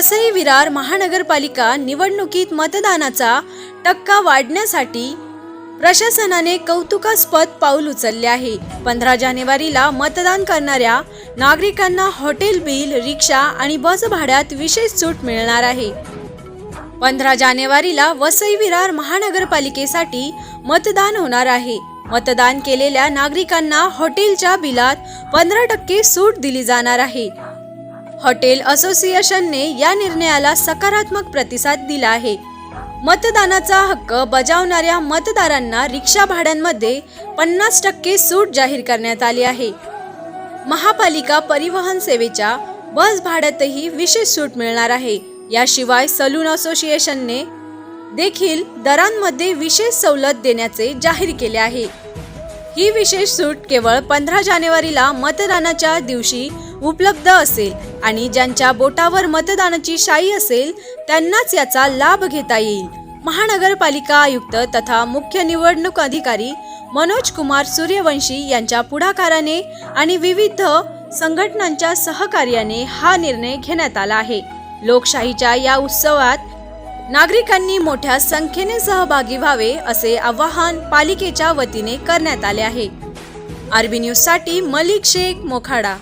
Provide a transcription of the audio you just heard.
वसई विरार महानगरपालिका निवडणुकीत मतदानाचा टक्का वाढण्यासाठी प्रशासनाने कौतुकास्पद पाऊल उचलले आहे। 15 जानेवारीला मतदान करणाऱ्या नागरिकांना हॉटेल बिल, रिक्षा आणि बस भाड्यात विशेष सूट मिळणार आहे। 15 जानेवारीला वसई विरार महानगरपालिकेसाठी मतदान होणार आहे। मतदान केलेल्या नागरिकांना हॉटेलच्या बिलात 15% सूट दिली जाणार आहे। हॉटेल असोसिएशनने या निर्णयाला सकारात्मक प्रतिसाद दिला आहे। मतदानाचा हक्क बजावणाऱ्या मतदारांना रिक्षा भाड्यांमध्ये 50% सूट जाहीर करण्यात आली आहे। महापालिका परिवहन सेवेच्या बस भाड्यातही विशेष सूट मिळणार आहे। याशिवाय सलून असोसिएशनने देखील दरांमध्ये विशेष सवलत देण्याचे जाहीर केले आहे। ही विशेष सूट केवळ 15 जानेवारीला मतदानाच्या दिवशी उपलब्ध असेल आणि ज्यांच्या बोटावर मतदानाची शाई असेल त्यांनाच याचा लाभ घेता येईल। महानगरपालिका आयुक्त तथा मुख्य निवडणूक अधिकारी मनोज कुमार सूर्यवंशी यांच्या पुढाकाराने आणि विविध संघटनांच्या सहकार्याने हा निर्णय घेण्यात आला आहे। लोकशाहीच्या या उत्सवात नागरिकांनी मोठ्या संख्येने सहभागी व्हावे असे आवाहन पालिकेच्या वतीने करण्यात आले आहे। आरबी न्यूज साठी मलिक शेख, मोखाडा।